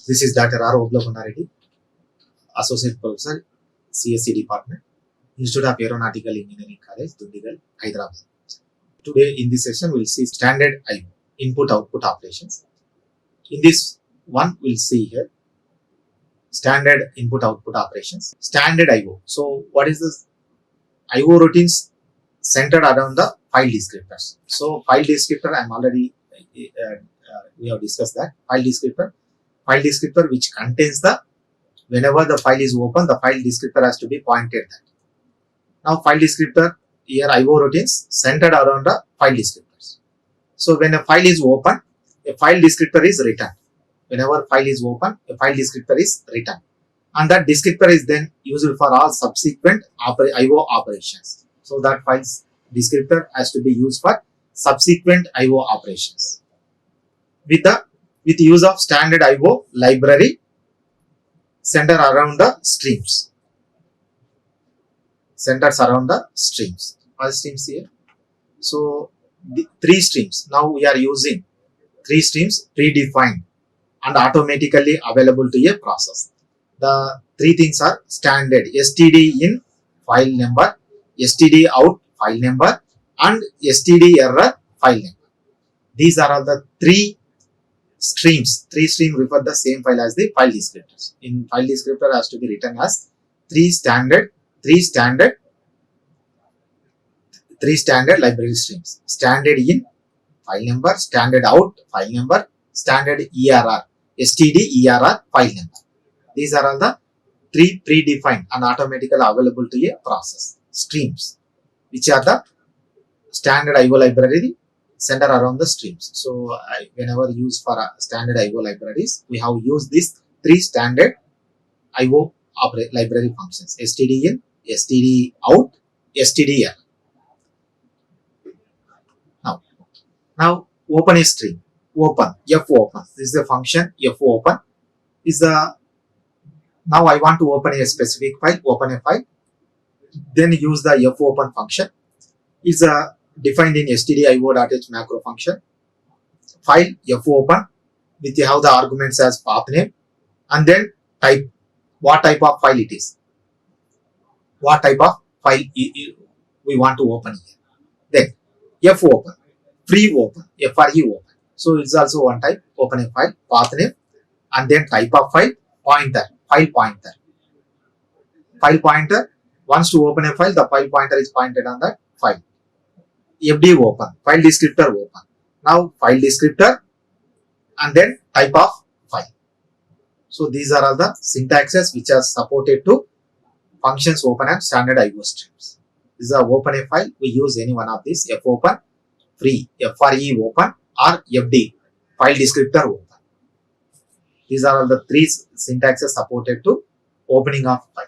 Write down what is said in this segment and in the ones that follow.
This is Dr. R. Oblabunnareddy, Associate Professor, CSC Department, Institute of Aeronautical Engineering College, Dundigal, Hyderabad. Today in this session, we'll see standard IO, input-output operations. In this one, we'll see here standard input-output operations, standard IO. So, what is this? IO routines centered around the file descriptors. So, file descriptor, I'm already, we have discussed that. File descriptor which contains the, whenever the file is open, the file descriptor has to be pointed at. Now, file descriptor, here IO routines centered around the file descriptors. So, when a file is open, a file descriptor is written. Whenever file is open, a file descriptor is written. And that descriptor is then used for all subsequent IO operations. So, that file descriptor has to be used for subsequent IO operations. With use of standard IO library centered around the streams. Centers around the streams. All streams here. So, the 3 streams. Now we are using 3 streams predefined and automatically available to a process. The 3 things are standard std in file number, std out file number, and std error file number. These are all the 3 streams. 3 streams refer the same file as the file descriptors. In file descriptor has to be written as 3 standard library streams. Standard in file number, standard out file number, standard ERR, std ERR file number. These are all the 3 predefined and automatically available to a process streams, which are the standard IO library center around the streams. So, whenever used for standard IO libraries, we have used these 3 standard IO library functions: std in, std out, std error. Now open a stream. Open, fopen. This is the function fopen. Now I want to open a specific file, open a file, then use the fopen function. Is defined in stdio.h macro function. File fopen with how the arguments as path name, and then type what type of file it is. What type of file we want to open here. Then fopen, free open, free open. So it's also one type, open a file, path name, and then type of file, pointer, file pointer. File pointer wants to open a file, the file pointer is pointed on that file. FD open, file descriptor open. Now file descriptor and then type of file. So these are all the syntaxes which are supported to functions open and standard IO streams. This is a open a file, we use any one of these, fopen, free, FRE open, or FD, file descriptor open. These are all the 3 syntaxes supported to opening of file.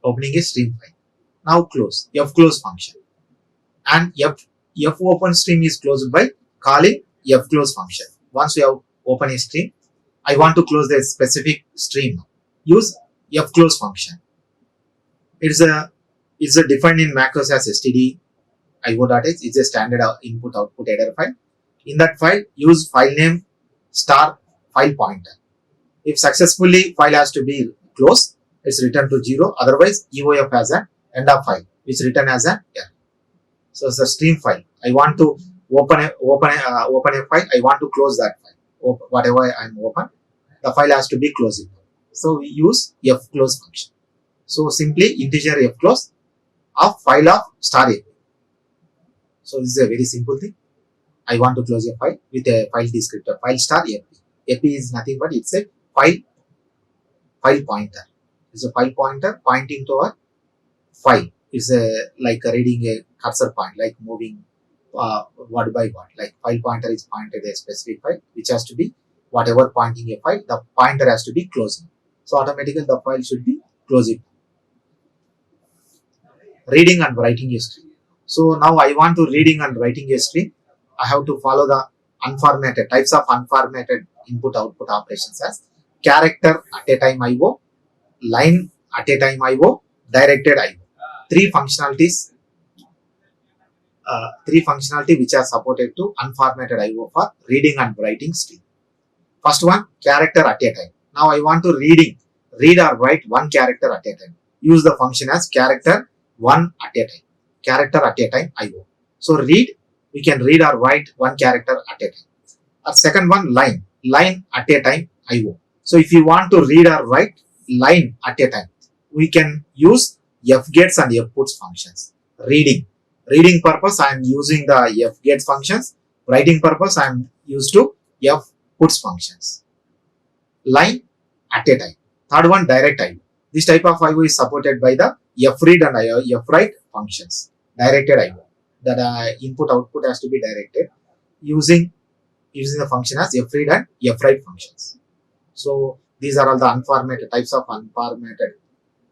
Opening a stream file. Now close, fclose function. And fopen stream is closed by calling fclose function. Once you have open a stream, I want to close the specific stream. Use fclose function. It's a defined in macros as std io.h. It's a standard input-output header file. In that file, use file name star file pointer. If successfully file has to be closed, it's written to 0. Otherwise, EOF has an end of file, which is written as an error. So it's a stream file. I want to open a file. I want to close that file. Whatever I'm open, the file has to be closed. So we use fclose function. So simply integer fclose of file of star AP. So this is a very simple thing. I want to close a file with a file descriptor, file star AP. AP is nothing but it's a file pointer. It's a file pointer pointing to a file. It's like reading a cursor point, like moving word by word. Like file pointer is pointed a specific file, which has to be whatever pointing a file, the pointer has to be closing. So automatically the file should be closing. Reading and writing a stream. So now I want to reading and writing a stream. I have to follow the unformatted types of unformatted input-output operations as character at a time IO, line at a time IO, directed IO. 3 functionalities which are supported to unformatted IO for reading and writing stream. First one, character at a time. Now I want to read or write one character at a time. Use the function as character one at a time. Character at a time IO. So read, we can read or write one character at a time. Second one, line at a time IO. So if you want to read or write line at a time, we can use fgets and fputs functions. Reading purpose, I am using the fgets functions. Writing purpose, I am used to fputs functions. Line at a time. Third one, direct IO. This type of IO is supported by the fread and fwrite functions. Directed IO. That input output has to be directed using the function as fread and fwrite functions. So these are all the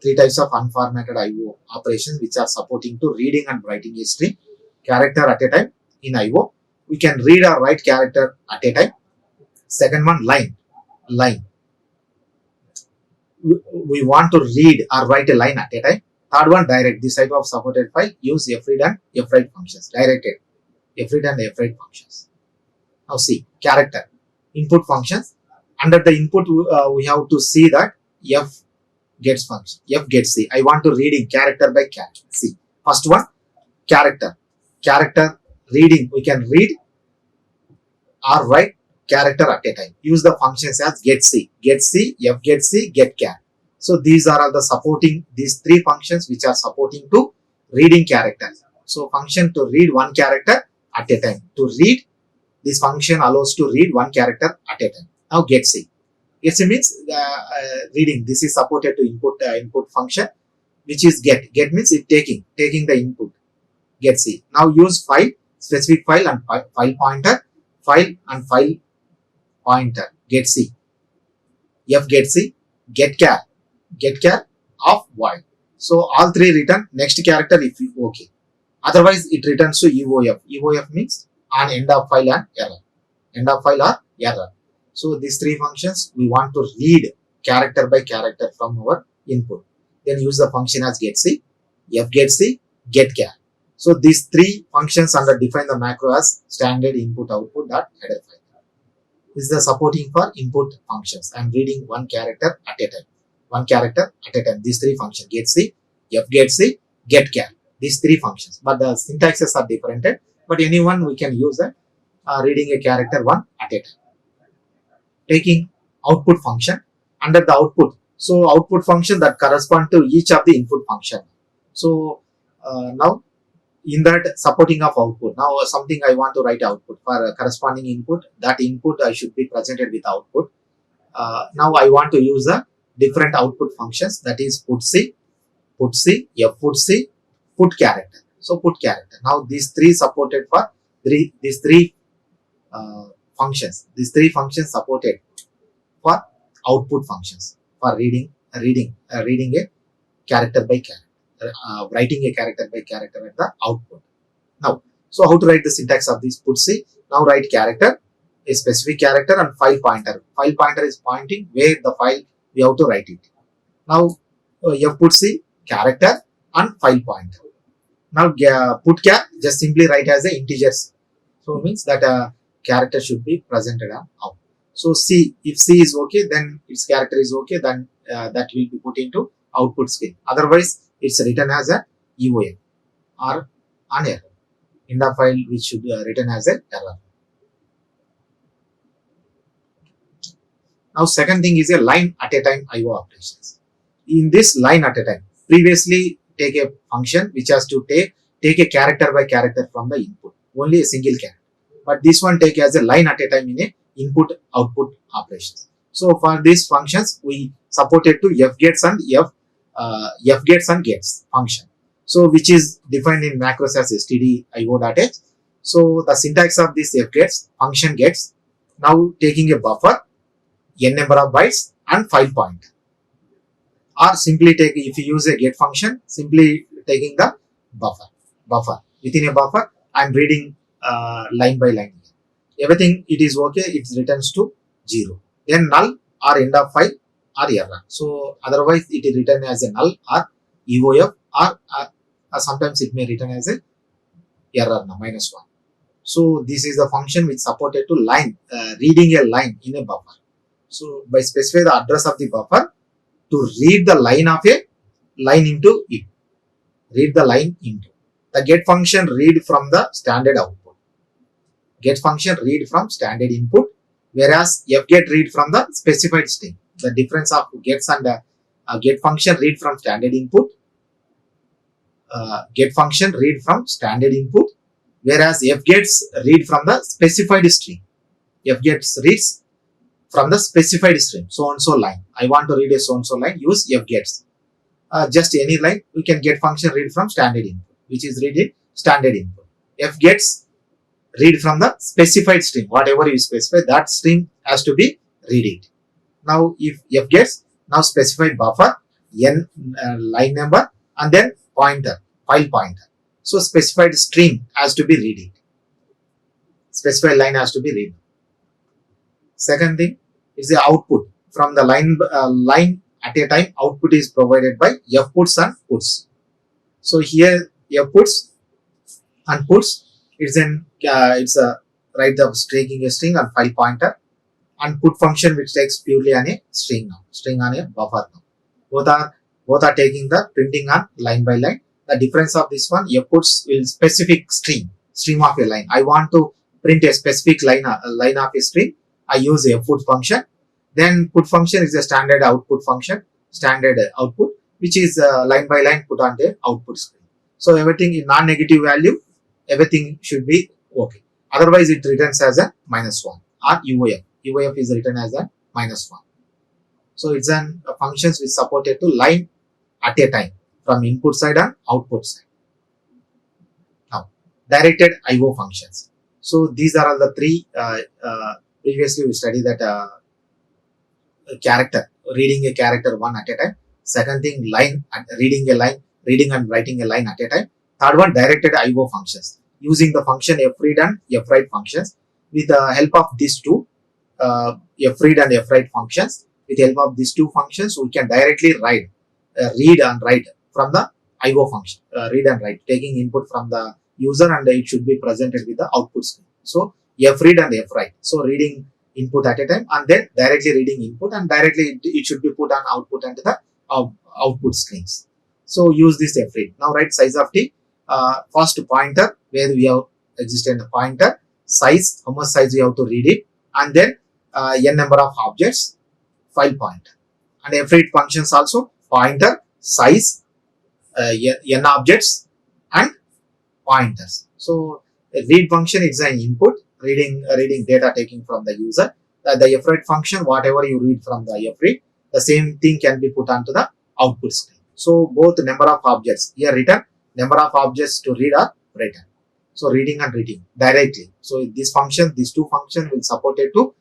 three types of unformatted IO operations which are supporting to reading and writing a string character at a time in IO. We can read or write character at a time. Second one, line. We want to read or write a line at a time. Third one, direct. This type of supported file use fread and fwrite functions. Directed fread and fwrite functions. Now see, character input functions. Under the input, we have to see that fgets function. Fgets C. I want to reading character by character. See, first one, character reading. We can read or write character at a time. Use the functions as getC, fgetC, getChar. So these are all these three functions which are supporting to reading characters. So function to read one character at a time. To read, this function allows to read one character at a time. Now getC. getC means reading. This is supported to input function, which is get. Get means it taking the input. getC. Now use file, specific file and file pointer, getC, fgetC, getChar of void. So all three return next character if you okay. Otherwise it returns to EOF. EOF means on end of file and error. End of file or error. So these three functions we want to read character by character from our input. Then use the function as getC, fgetC, getChar. So these three functions define the macro as standard input output header file. This is the supporting for input functions. I am reading one character at a time. These three functions, getC, fgetC, getChar. These three functions. But the syntaxes are different. But anyone we can use that reading a character one at a time. Taking output function under the output. So output function that correspond to each of the input function. So now in that supporting of output, now something I want to write output for corresponding input, that input I should be presented with output. Now I want to use a different output functions, that is putC, fputC, put character. So put character. Now these three supported for these three functions. These three functions supported for output functions for reading a character by character. Writing a character by character at the output. Now, so how to write the syntax of this putC? Now write character, a specific character and file pointer. File pointer is pointing where the file we have to write it. Now fputC, character and file pointer. Now putChar just simply write as a integers. So it means that character should be presented on out. So C, if C is okay, then its character is okay, then that will be put into output screen. Otherwise, it's written as a EOF or an error. In the file which should be written as an error. Now second thing is a line at a time IO operations. In this line at a time, previously take a function which has to take a character by character from the input. Only a single character. But this one take as a line at a time in a input output operations. So for these functions we supported to fgets and gets function. So which is defined in macros as stdio.h. So the syntax of this fgets function gets now taking a buffer, n number of bytes and file pointer. Or simply if you use a get function, simply taking the buffer. Within a buffer, I am reading line by line. Everything it is okay, it returns to 0. Then null or end of file or error. So otherwise it is written as a null or EOF or sometimes it may written as a error -1. So this is the function which supported to line, reading a line in a buffer. So by specify the address of the buffer to read the line of a line into it. Read the line into. The get function read from the standard output. Get function read from standard input, whereas fget read from the specified string. The difference of gets and get function read from standard input. Get function read from standard input, whereas fgets read from the specified string. Fgets reads from the specified string, so and so line. I want to read a so and so line, use fgets. Just any line, we can get function read from standard input, which is read in standard input. Fgets read from the specified string, whatever you specify, that string has to be read it. Now, if fgets, now specify buffer, n line number, and then pointer, file pointer. So specified string has to be read it. Specified line has to be read. Second thing is the output. From the line at a time, output is provided by fputs and puts. So here fputs and puts, it's a right of taking a string and file pointer, and put function which takes purely on a string on a buffer now. Both are taking the printing on line by line. The difference of this one, fputs will specific stream of a line. I want to print a specific line of a string. I use a put function. Then put function is a standard output function, standard output, which is line by line put on the output screen. So everything in non-negative value, everything should be okay. Otherwise, it returns as a -1 or UOF. UOF is written as a -1. So it's an functions which supported to line at a time from input side and output side. Now, directed IO functions. So these are all the three. Previously, we studied that character, reading a character one at a time. Second thing, line, reading a line, reading and writing a line at a time. Third one, directed IO functions, using the function fread and fwrite functions. With the help of these two, fread and fwrite functions, with the help of these two functions, we can directly read and write from the IO function, read and write, taking input from the user, and it should be presented with the output screen. So fread and fwrite. So reading input at a time, and then directly reading input, and directly it should be put on output and the output screens. So use this fread. Now write size of t. First pointer, where we have existent pointer, size, how much size you have to read it, and then n number of objects, file pointer. And fwrite functions also, pointer, size, n objects, and pointers. So a read function is an input, reading data taking from the user. The fwrite function, whatever you read from the fwrite, the same thing can be put onto the output screen. So both number of objects here written, number of objects to read are written. So reading and reading directly. So this function, these two functions will support it to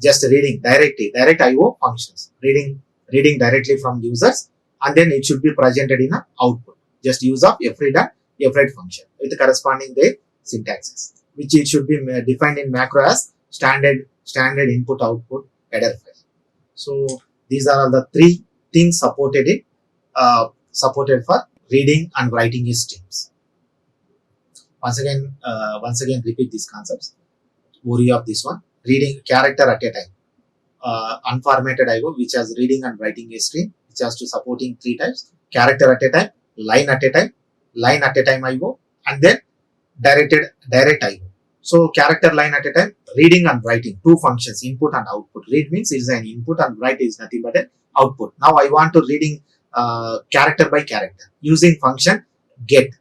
just reading directly, direct IO functions, reading directly from users, and then it should be presented in an output. Just use of fread and fwrite function with the corresponding the syntaxes, which it should be defined in macro as standard input output header file. So these are all the three things supported for reading and writing streams. Once again repeat these concepts. Overview of this one: reading character at a time, unformatted IO, which has reading and writing a stream, which has to supporting three types: character at a time, line at a time IO, and then direct IO. So character, line at a time, reading and writing, two functions, input and output. Read means it is an input and write is nothing but an output. Now I want to reading character by character using function get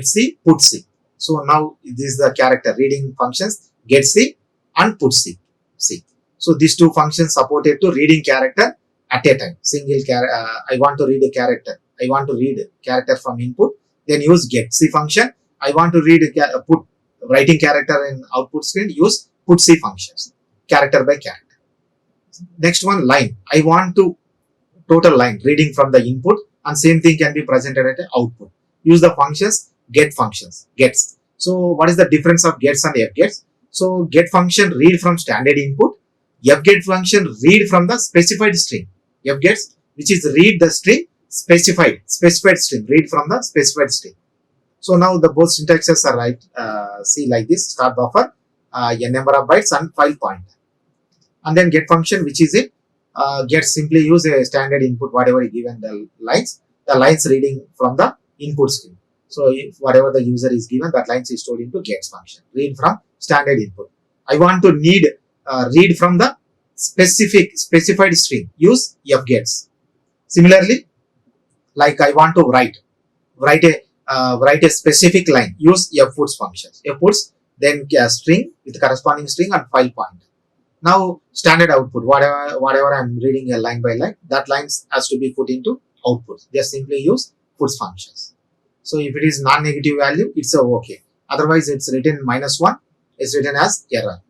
C, put C. So now this is the character reading functions, get C and put C. So these two functions supported to reading character at a time. I want to read a character. I want to read character from input. Then use get C function. I want to read writing character in output screen. Use put C functions. Character by character. Next one, line. I want to total line reading from the input, and same thing can be presented at the output. Use the functions get functions. Gets. So what is the difference of gets and fgets? So get function read from standard input. Fget function read from the specified string. Fgets, which is read the string specified string, read from the specified string. So now the both syntaxes are right. See like this: start buffer, a number of bytes, and file pointer. And then get function, which is it. Get simply use a standard input, whatever is given the lines reading from the input screen. So if whatever the user is given, that lines is stored into gets function. Read from standard input. I want to read from the specified string. Use fgets. Similarly, like I want to write a specific line. Use fputs functions. Fputs, then a string with corresponding string and file pointer. Now standard output, whatever I'm reading a line by line, that lines has to be put into output. Just simply use puts functions. So if it is non-negative value, it's a okay. Otherwise, it's written -1. It's written as error.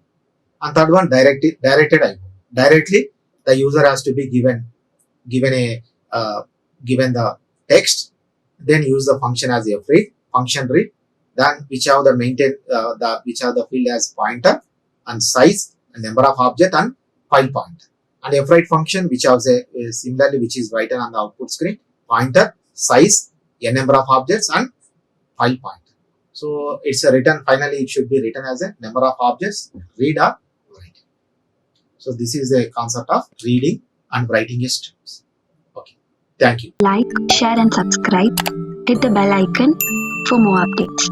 And third one, directed IO. Directly, the user has to be given the text, then use the function as a function read, then which have the field as pointer and size and number of object and file pointer, and fwrite function which has similarly which is written on the output screen, pointer, size, a number of objects and file pointer. So it's a written, finally it should be written as a number of objects, read or write. So this is a concept of reading and writing strings. Okay, thank you. Like, share and subscribe. Hit the bell icon for more updates.